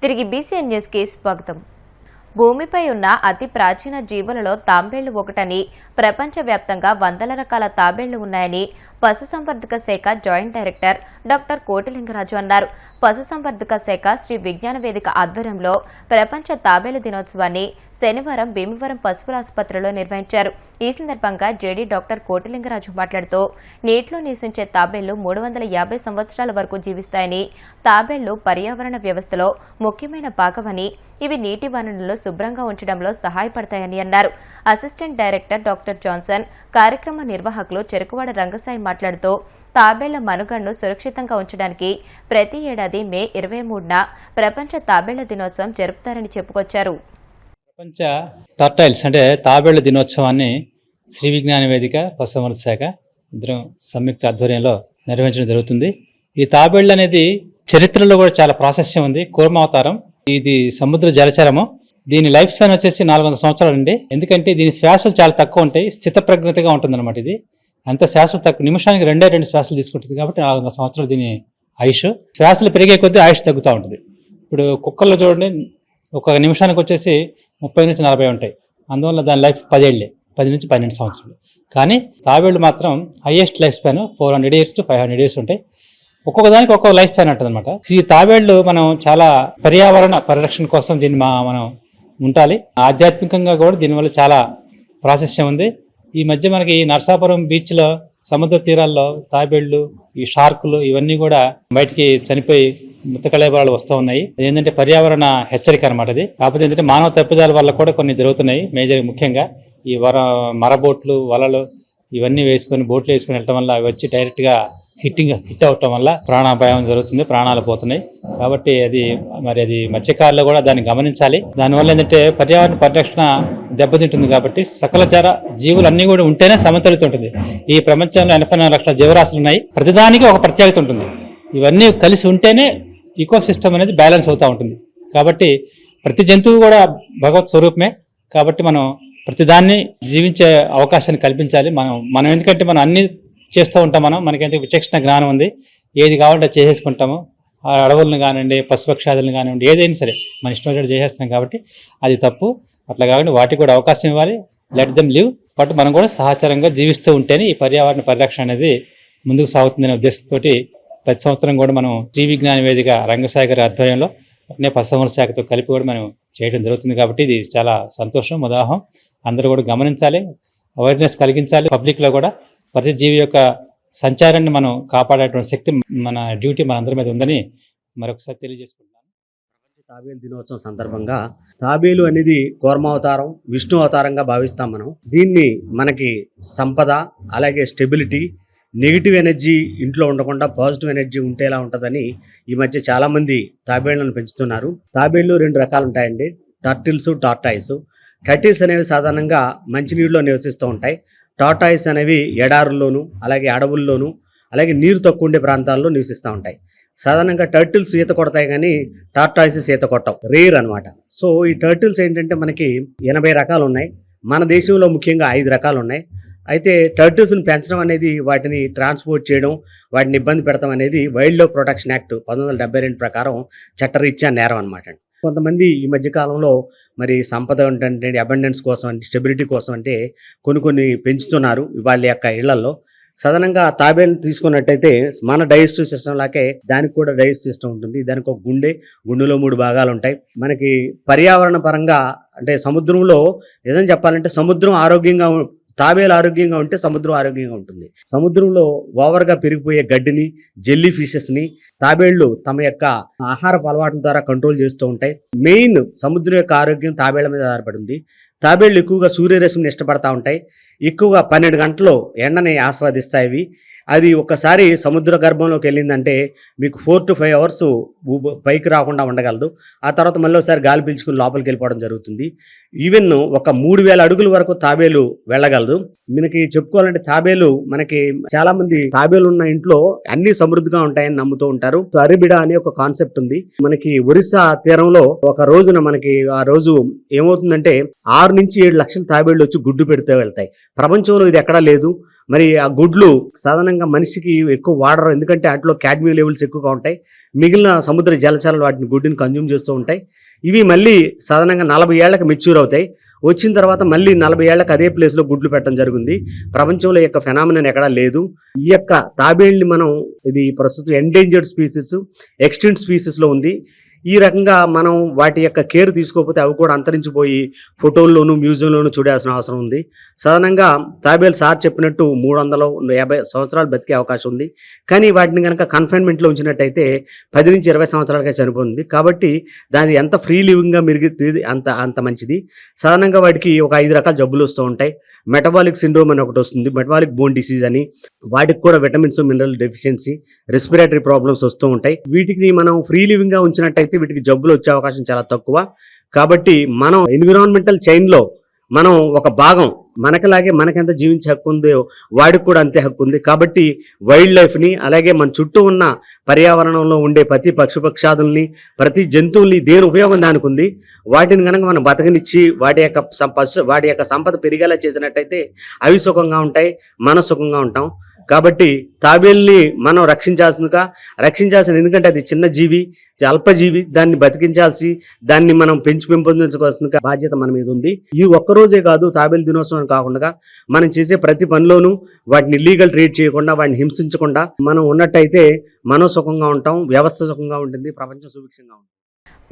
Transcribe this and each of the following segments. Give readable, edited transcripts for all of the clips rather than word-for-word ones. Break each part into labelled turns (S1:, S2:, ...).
S1: తిరిగి BCN news కి స్వాగతం. భూమిపై ఉన్న అతి ప్రాచీన జీవులలో తాబేళ్లు ఒకటని, ప్రపంచవ్యాప్తంగా వందల రకాల తాబేళ్లు ఉన్నాయని పశుసంవర్ధక శాఖ జాయింట్ డైరెక్టర్ డాక్టర్ కోటిలింగరాజు అన్నారు. పశుసంవర్ధక శాఖ శ్రీ విజ్ఞాన వేదిక ఆధ్వర్యంలో ప్రపంచ తాబేలు దినోత్సవాన్ని శనివారం భీమవరం పశువుల ఆసుపత్రిలో నిర్వహించారు. ఈ సందర్భంగా జేడీ డాక్టర్ కోటిలింగరాజు మాట్లాడుతూ నీటిలో నివసించే తాబేళ్లు 350 సంవత్సరాల వరకు జీవిస్తాయని, తాబేళ్లు పర్యావరణ వ్యవస్థలో ముఖ్యమైన భాగమని, ఇవి నీటి వనరులను శుభ్రంగా ఉంచడంలో సహాయపడతాయని అన్నారు. అసిస్టెంట్ డైరెక్టర్ డాక్టర్ జాన్సన్, కార్యక్రమ నిర్వాహకులు చెరుకువాడ రంగసాయి మాట్లాడుతూ తాబేళ్ల మనుగడను సురక్షితంగా ఉంచడానికి ప్రతి ఏడాది మే 23న ప్రపంచ తాబేళ్ల దినోత్సవం జరుపుతారని చెప్పుకొచ్చారు.
S2: ప్రపంచ టర్టైల్స్ అంటే తాబేళ్ల దినోత్సవాన్ని శ్రీ విజ్ఞాన వేదిక పశుసంవర్ధక శాఖ ఇద్దరం సంయుక్త ఆధ్వర్యంలో నిర్వహించడం జరుగుతుంది. ఈ తాబేళ్లు అనేది చరిత్రలో కూడా చాలా ప్రాశస్త్యం ఉంది. కూర్మావతారం, ఇది సముద్ర జలచరము. దీని లైఫ్ స్పాన్ వచ్చేసి 400 సంవత్సరాలు అండి. ఎందుకంటే దీని శ్వాసలు చాలా తక్కువ ఉంటాయి, స్థిత ప్రజ్ఞతగా ఉంటుంది అనమాట. ఇది అంత శ్వాసలు తక్కువ, నిమిషానికి 2 శ్వాసలు తీసుకుంటుంది కాబట్టి 400 సంవత్సరాలు దీని ఆయుష్. శ్వాసలు పెరిగే కొద్దీ ఆయుష్ తగ్గుతూ ఉంటుంది. ఇప్పుడు కుక్కల్లో చూడండి, ఒక నిమిషానికి వచ్చేసి 30 నుంచి 40 ఉంటాయి. అందువల్ల దాని లైఫ్ 10 ఏళ్ళే, 10 నుంచి 12 సంవత్సరాలు. కానీ తాబేళ్లు మాత్రం highest life span 400 years to 500 years ఉంటాయి. ఒక్కొక్క దానికి ఒక్కొక్క లైఫ్ స్పాన్ ఉంటుంది అనమాట. ఈ తాబేళ్లు మనం చాలా పర్యావరణ పరిరక్షణ కోసం దీన్ని మనం ఉండాలి. ఆధ్యాత్మికంగా కూడా దీనివల్ల చాలా ప్రాశస్త్యం ఉంది. ఈ మధ్య మనకి నరసాపురం బీచ్లో సముద్ర తీరాల్లో తాబేళ్లు, ఈ షార్కులు ఇవన్నీ కూడా బయటికి చనిపోయి మృతకళేబరాలు వస్తూ ఉన్నాయి. ఏంటంటే పర్యావరణ హెచ్చరిక అనమాట ఇది. కాకపోతే ఏంటంటే మానవ తప్పిదాల వల్ల కూడా కొన్ని జరుగుతున్నాయి. ముఖ్యంగా ఈ మరబోట్లు, వలలు ఇవన్నీ వేసుకొని బోట్లు వేసుకొని వెళ్ళటం వల్ల అవి వచ్చి డైరెక్ట్గా హిట్ అవటం వల్ల ప్రాణాపాయం జరుగుతుంది, ప్రాణాలు పోతున్నాయి. కాబట్టి అది మత్స్యకారులు కూడా దాన్ని గమనించాలి. దానివల్ల ఏంటంటే పర్యావరణ పరిరక్షణ దెబ్బతింటుంది. కాబట్టి సకల జీవులన్నీ కూడా ఉంటేనే సమతుల్యత ఉంటుంది. ఈ ప్రపంచంలో 84 లక్షల జీవరాశులు ఉన్నాయి. ప్రతిదానికి ఒక ప్రత్యేకత ఉంటుంది. ఇవన్నీ కలిసి ఉంటేనే ఈకో సిస్టమ్ అనేది బ్యాలెన్స్ అవుతూ ఉంటుంది. కాబట్టి ప్రతి జంతువు కూడా భగవత్ స్వరూపమే. కాబట్టి మనం ప్రతిదాన్ని జీవించే అవకాశాన్ని కల్పించాలి. మనం ఎందుకంటే మనం అన్ని చేస్తూ ఉంటాం. మనకైతే విచక్షణ జ్ఞానం ఉంది. ఏది కావాలంటే చేసేసుకుంటాము. అడవులను కానివ్వండి, పశుపక్షాదులను కానివ్వండి, ఏదైనా సరే మన ఇష్టం వచ్చినట్టు చేసేస్తున్నాం. కాబట్టి అది తప్పు. అట్లా కాకుండా వాటికి కూడా అవకాశం ఇవ్వాలి. Let them live. బట్ మనం కూడా సహచరంగా జీవిస్తూ ఉంటేనే ఈ పర్యావరణ పరిరక్షణ అనేది ముందుకు సాగుతుందనే ఉద్దేశంతో ప్రతి సంవత్సరం కూడా మనం శ్రీ విజ్ఞాన వేదిక రంగసాయి గారి ఆధ్వర్యంలో పశుసంవర్ధక శాఖతో కలిపి కూడా మనం చేయడం జరుగుతుంది. కాబట్టి ఇది చాలా సంతోషం, ఉదాహరణ. అందరూ కూడా గమనించాలి, అవేర్నెస్ కలిగించాలి. పబ్లిక్లో కూడా ప్రతి జీవి యొక్క సంచారాన్ని మనం కాపాడేటువంటి శక్తి, మన డ్యూటీ మనందరి మీద ఉందని మరొకసారి తెలియజేసుకుంటున్నాను.
S3: ప్రపంచ తాబేలు దినోత్సవం సందర్భంగా తాబేలు అనేది కూర్మావతారం, విష్ణు అవతారంగా భావిస్తాం మనం. దీన్ని మనకి సంపద, అలాగే స్టెబిలిటీ, నెగిటివ్ ఎనర్జీ ఇంట్లో ఉండకుండా పాజిటివ్ ఎనర్జీ ఉంటేలా ఉంటుందని ఈ మధ్య చాలామంది తాబేళ్లను పెంచుతున్నారు. తాబేళ్లు 2 రకాలు ఉంటాయండి, టర్టిల్స్, టార్టాయిస్. టర్టిల్స్ అనేవి సాధారణంగా మంచినీళ్ళలో నివసిస్తూ ఉంటాయి. టార్టాయిస్ అనేవి ఎడారుల్లోనూ, అలాగే అడవుల్లోనూ, అలాగే నీరు తక్కువ ఉండే ప్రాంతాల్లో నివసిస్తూ ఉంటాయి. సాధారణంగా టర్టిల్స్ ఈత కొడతాయి, కానీ టార్టాయిసెస్ ఈత కొట్టవు, రేర్ అనమాట. సో ఈ టర్టిల్స్ ఏంటంటే మనకి 80 రకాలు ఉన్నాయి. మన దేశంలో ముఖ్యంగా 5 రకాలు ఉన్నాయి. అయితే టర్టిల్స్ని పెంచడం అనేది, వాటిని ట్రాన్స్పోర్ట్ చేయడం, వాటిని ఇబ్బంది పెడతాం అనేది వైల్డ్ లైఫ్ ప్రొటెక్షన్ యాక్ట్ 1972 ప్రకారం చట్టరీత్యా నేరం అనమాట. కొంతమంది ఈ మధ్యకాలంలో మరి సంపద అంటే అబండెన్స్ కోసం అంటే స్టెబిలిటీ కోసం అంటే కొన్ని పెంచుతున్నారు వాళ్ళ యొక్క ఇళ్లలో. సాధారణంగా తాబేలు తీసుకున్నట్టయితే మన డైజెస్టివ్ సిస్టమ్ లాగే దానికి కూడా డైజెస్టివ్ సిస్టమ్ ఉంటుంది. దానికి ఒక గుండెలో 3 భాగాలు ఉంటాయి. మనకి పర్యావరణ పరంగా అంటే సముద్రంలో నిజం చెప్పాలంటే సముద్రం ఆరోగ్యంగా, తాబేలు ఆరోగ్యంగా ఉంటే సముద్రం ఆరోగ్యంగా ఉంటుంది. సముద్రంలో ఓవర్గా పెరిగిపోయే గడ్డిని, జెల్లీ ఫిషెస్ని తాబేళ్లు తమ యొక్క ఆహారపు అలవాట్ల ద్వారా కంట్రోల్ చేస్తూ ఉంటాయి. మెయిన్ సముద్రం యొక్క ఆరోగ్యం తాబేళ్ల మీద ఆధారపడి ఉంది. తాబేళ్లు ఎక్కువగా సూర్యరశ్మిని ఇష్టపడతా ఉంటాయి. ఎక్కువగా 12 గంటలు ఎండని ఆస్వాదిస్తాయి. అది ఒక్కసారి సముద్ర గర్భంలోకి వెళ్ళిందంటే మీకు 4 to 5 hours పైకి రాకుండా ఉండగలదు. ఆ తర్వాత మళ్ళీ ఒకసారి గాలి పీల్చుకుని లోపలికి వెళ్ళిపోవడం జరుగుతుంది. ఈవెన్ ఒక 3000 అడుగుల వరకు తాబేలు వెళ్ళగలదు. మనకి చెప్పుకోవాలంటే తాబేలు, మనకి చాలా మంది తాబేలు ఉన్న ఇంట్లో అన్ని సమృద్ధిగా ఉంటాయని నమ్ముతూ ఉంటారు. అరిబిడ అనే ఒక కాన్సెప్ట్ ఉంది. మనకి ఒరిస్సా తీరంలో ఒక రోజున మనకి ఆ రోజు ఏమవుతుందంటే 6 నుంచి 7 లక్షల తాబేళ్లు వచ్చి గుడ్డు పెడితే వెళ్తాయి. ప్రపంచంలో ఇది ఎక్కడా లేదు. మరి ఆ గుడ్లు సాధారణంగా మనిషికి ఎక్కువ వాడరు, ఎందుకంటే వాటిలో కాడ్మియం లెవెల్స్ ఎక్కువగా ఉంటాయి. మిగిలిన సముద్ర జలచరాలు వాటిని గుడ్డుని కన్జ్యూమ్ చేస్తూ ఉంటాయి. ఇవి మళ్ళీ సాధారణంగా 40 ఏళ్లకు మెచ్యూర్ అవుతాయి. వచ్చిన తర్వాత మళ్ళీ 40 ఏళ్లకు అదే ప్లేస్లో గుడ్లు పెట్టడం జరిగింది. ప్రపంచంలో ఈ యొక్క ఫెనామినన్ ఎక్కడా లేదు. ఈ యొక్క తాబేళ్ళని మనం ఇది ప్రస్తుతం ఎండేంజర్డ్ స్పీసీస్, ఎక్స్టింక్ట్ స్పీసీస్లో ఉంది. ఈ రకంగా మనం వాటి యొక్క కేర్ తీసుకోకపోతే అవి కూడా అంతరించిపోయి ఫోటోల్లోనూ మ్యూజియంలోనూ చూడాల్సిన అవసరం ఉంది. సాధారణంగా తాబేలు సార్ చెప్పినట్టు 350 సంవత్సరాలు బతికే అవకాశం ఉంది. కానీ వాటిని కనుక కన్ఫైన్మెంట్లో ఉంచినట్టయితే 10 నుంచి 20 సంవత్సరాలకే చనిపోతుంది. కాబట్టి దాని ఎంత ఫ్రీ లివింగ్గా మెరిగితే అంత మంచిది. సాధారణంగా వాటికి ఒక 5 రకాల జబ్బులు వస్తూ ఉంటాయి. మెటబాలిక్ సిండ్రోమ్ అని ఒకటి వస్తుంది, మెటబాలిక్ బోన్ డిసీజ్ అని. వాటికి కూడా vitamins mineral deficiency, respiratory problems వస్తూ ఉంటాయి. వీటికి మనం ఫ్రీ లివింగ్గా ఉంచినట్టయితే వీటికి జబ్బులు వచ్చే అవకాశం చాలా తక్కువ. కాబట్టి మనం ఎన్విరాన్మెంటల్ చైన్లో మనం ఒక భాగం, మనకలాగే మనకెంత జీవించే హక్కు ఉందో వాడికి కూడా అంతే హక్కు ఉంది. కాబట్టి వైల్డ్ లైఫ్ని, అలాగే మన చుట్టూ ఉన్న పర్యావరణంలో ఉండే ప్రతి పక్షుపక్షాదుల్ని, ప్రతి జంతువుల్ని దేని ఉపయోగం దానికి ఉంది. వాటిని కనుక మనం బతకనిచ్చి వాటి యొక్క సంపద పెరిగేలా చేసినట్టయితే అవి సుఖంగా ఉంటాయి, మనం సుఖంగా ఉంటాం. కాబట్టి తాబేల్ని మనం రక్షించాల్సిన, ఎందుకంటే అది చిన్న జీవి, అల్పజీవి. దాన్ని బతికించాల్సి, దాన్ని మనం పెంపొందించుకోవాల్సిన బాధ్యత మన మీద ఉంది. ఈ ఒక్కరోజే కాదు తాబేలు దినోత్సవం కాకుండా మనం చేసే ప్రతి పనిలోనూ వాటిని ఇల్లీగల్ ట్రీట్ చేయకుండా, వాటిని హింసించకుండా మనం ఉన్నట్టయితే మనం సుఖంగా ఉంటాం, వ్యవస్థ సుఖంగా ఉంటుంది, ప్రపంచం సుభిక్షంగా ఉంటుంది.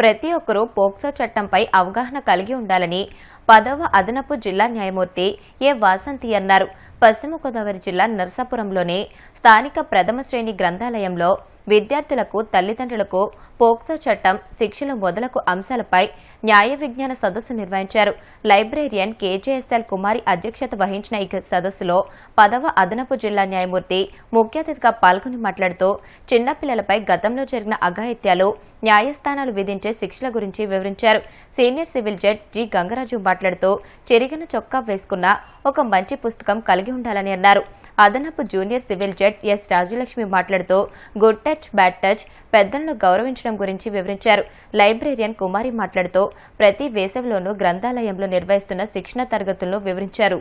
S1: ప్రతి ఒక్కరూ పోక్సో చట్టంపై అవగాహన కలిగి ఉండాలని 10వ అదనపు జిల్లా న్యాయమూర్తి ఏ వాసంతి అన్నారు. పశ్చిమ గోదావరి జిల్లా నరసాపురంలోని స్థానిక ప్రథమ శ్రేణి గ్రంథాలయంలో విద్యార్థులకు, తల్లిదండ్రులకు పోక్సో చట్టం, శిక్షలు మొదలగు అంశాలపై న్యాయ విజ్ఞాన సదస్సు నిర్వహించారు. లైబ్రేరియన్ కేజేఎస్ఎల్ కుమారి అధ్యక్షత వహించిన ఈ సదస్సులో 10వ అదనపు జిల్లా న్యాయమూర్తి ముఖ్య అతిథిగా పాల్గొని మాట్లాడుతూ చిన్నపిల్లలపై గతంలో జరిగిన అఘాయిత్యాలు, న్యాయస్థానాలు విధించే శిక్షల గురించి వివరించారు. Senior civil judge G Gangaraju మాట్లాడుతూ చెరిగిన చొక్కా వేసుకున్న ఒక మంచి పుస్తకం కలిగి ఉండాలని అన్నారు. అదనపు junior civil judge yes Rajalakshmi మాట్లాడుతూ గుడ్ టచ్, బ్యాడ్ టచ్, పెద్దలను గౌరవించడం గురించి వివరించారు. లైబ్రేరియన్ కుమారి మాట్లాడుతూ ప్రతి వేసవిలోనూ గ్రంథాలయంలో నిర్వహిస్తున్న శిక్షణ తరగతులను వివరించారు.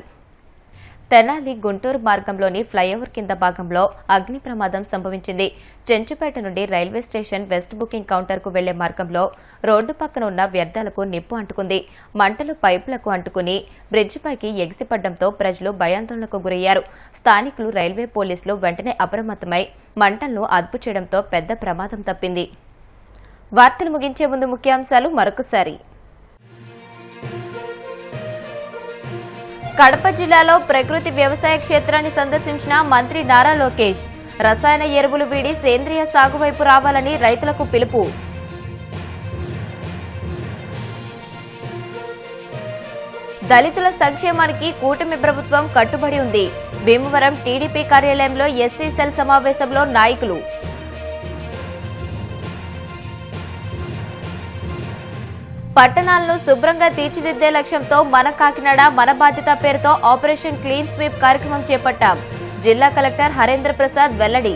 S1: తెనాలి గుంటూరు మార్గంలోని ఫ్లైఓవర్ కింద భాగంలో అగ్ని ప్రమాదం సంభవించింది. చెంచుపేట నుండి రైల్వే స్టేషన్ వెస్ట్ బుకింగ్ కౌంటర్కు వెళ్లే మార్గంలో రోడ్డు పక్కన ఉన్న వ్యర్థాలకు నిప్పు అంటుకుంది. మంటలు పైపులకు అంటుకుని బ్రిడ్జిపైకి ఎగిసిపడ్డంతో ప్రజలు భయాందోళనకు గురయ్యారు. స్థానికులు, రైల్వే పోలీసులు వెంటనే అప్రమత్తమై మంటలను అదుపు చేయడంతో పెద్ద ప్రమాదం తప్పింది. వార్తలు ముగించే ముందు ముఖ్యాంశాలు మరొకసారి. కడప జిల్లాలో ప్రకృతి వ్యవసాయ క్షేత్రాన్ని సందర్శించిన మంత్రి నారా లోకేష్. రసాయన ఎరువులు వీడి సేంద్రియ సాగు వైపు రావాలని రైతులకు పిలుపు. దళితుల సంక్షేమానికి కూటమి ప్రభుత్వం కట్టుబడి ఉంది. భీమవరం టీడీపీ కార్యాలయంలో ఎస్సీ సెల్ సమావేశంలో నాయకులు. పట్టణాలను శుభ్రంగా తీర్చిదిద్దే లక్ష్యంతో మన కాకినాడ మన బాధ్యత పేరుతో ఆపరేషన్ క్లీన్ స్వీప్ కార్యక్రమం చేపట్టాం. జిల్లా కలెక్టర్ హరేంద్ర ప్రసాద్ వెల్లడి.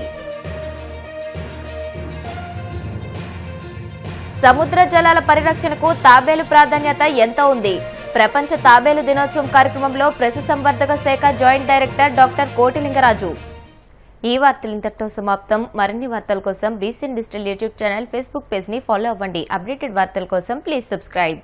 S1: సముద్ర జలాల పరిరక్షణకు తాబేలు ప్రాధాన్యత ఎంత ఉంది? ప్రపంచ తాబేలు దినోత్సవం కార్యక్రమంలో పశుసంవర్ధక శాఖ జాయింట్ డైరెక్టర్ డాక్టర్ కోటిలింగరాజు. ఈ వార్తలు ఇంతటితో సమాప్తం. మరిన్ని వార్తల కోసం BCN digital YouTube channel, Facebook page ని ఫాలో అవ్వండి. అప్డేటెడ్ వార్తల కోసం ప్లీజ్ సబ్స్క్రైబ్.